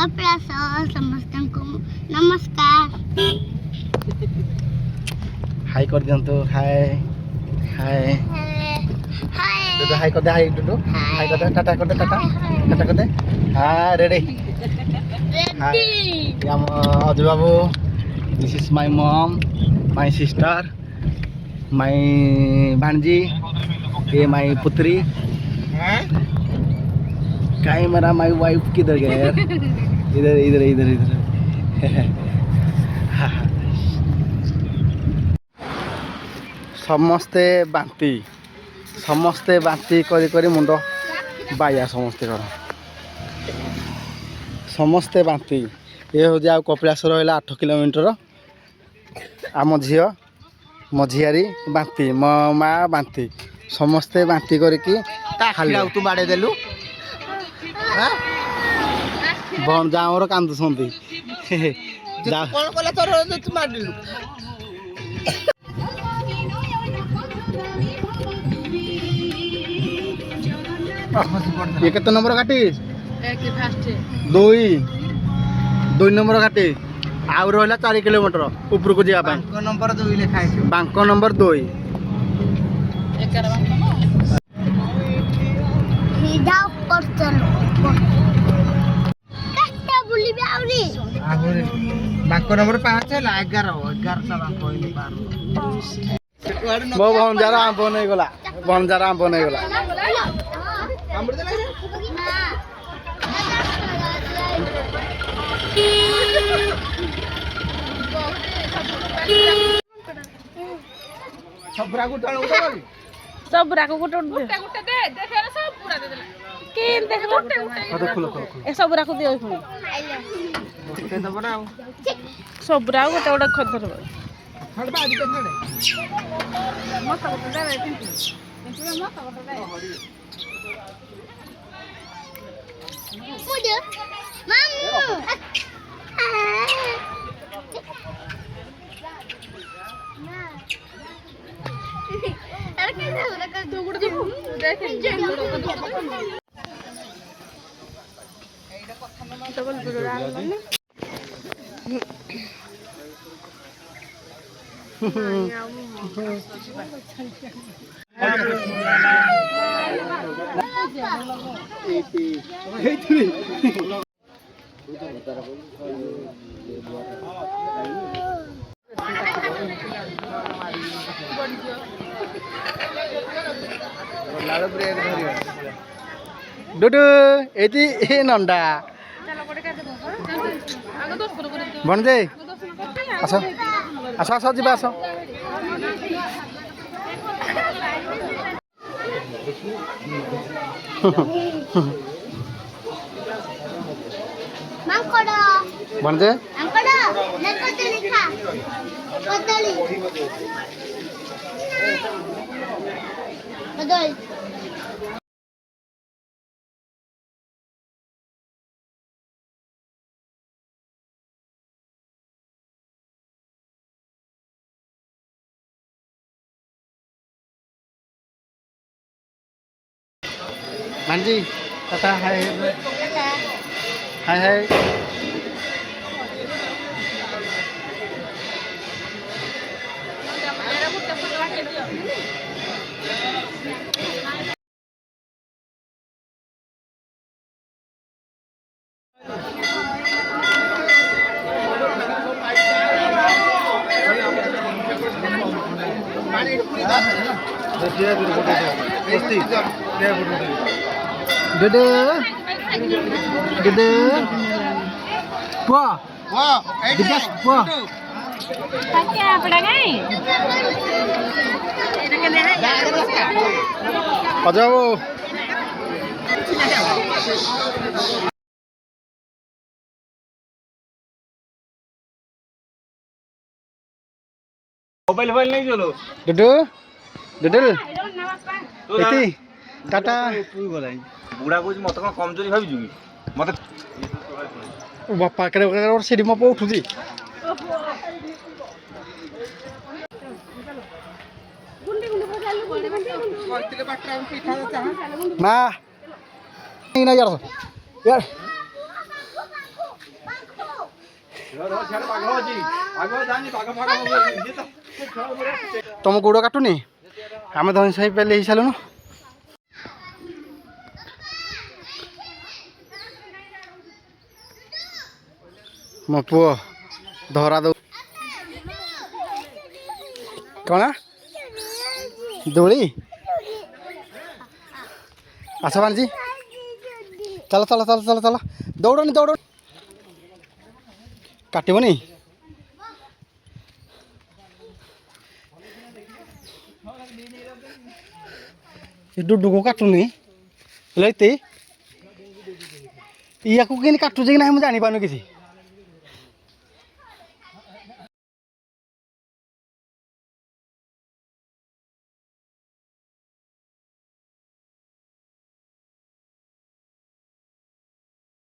कपिलास समस्तଙ୍କୁ नमस्कार हाय कर दियंतु हाय हाय हाय डुडू हाय कर दे हाय डुडू हाय कर दे टाटा कर दे टाटा कर दे हां रेडी रेडी हम Ajay Babu this is my mom my sister my bhanji ये माय पुत्री काई मेरा माय वाइफ किधर गया यार इधर इधर इधर इधर समस्ते बांती करी करी मुंड बाया समस्ते बांती ये हूँ आ कपिलास रहा 8 किलोमीटर आम झील मो झियारी बांती मो माँ बांती समस्ते बांती करके खाली तू बाड़े देलु भणजा आमर कांदुंती ये केते नंबर घाटी दुई नंबर घाटी आउ रहा 4 किलोमीटर ऊपर को जावाई नंबर 2 लिखा है बांक नंबर 2 जाओ पर चलो कष्टा बुली बे आवरी बांक नंबर 5 है 11 सा बांक होइले पार बो भणजारा आंब नै गला भणजारा आंब नै गला सबरा को टाळ उठा बाबी सबरा को गुटे गुटे दे देखे सब पूरा दे देला के देख गुटे गुटे खुलो ए सबरा को दियो खुलो के दब ना सबरा को गुटे गुटे खदर हड बाजी तो खडे मत को दे रे पिंटू मत को दे मुझे मामू अरे कैसे हो रहा है दो गुड़ देख डबल बिगड़ा माने डुडू एती ए नंडा भणजे आस आस आस जीवा आस मांकोड़ा भणजे अंकड़ा देखो तो लिखा कदली कदली भांजी टाटा हाय हाय हाय Dede, dede, wah, wah, degas, wah. pakai apa lagi Aja wo. Mobile mobile नहीं चलो डुडू डुडल एती टाटा बुढ़ा को मत कौन कमजोरी भाई जुगी मत बापा करे और सीढ़ी में उठू जी ना नहीं ना यार यार तुम गोड़ काटुनी आम धई सही पे ही सारूँ मो पुओ धरा दो कौन दोली आस बांजी चलो चलो चलो चलो चलो दौड़नी दौड़ काटबनी डुडू को काटुनी लैते या को कि काटुचे कि ना मुझे जानी पानु किसी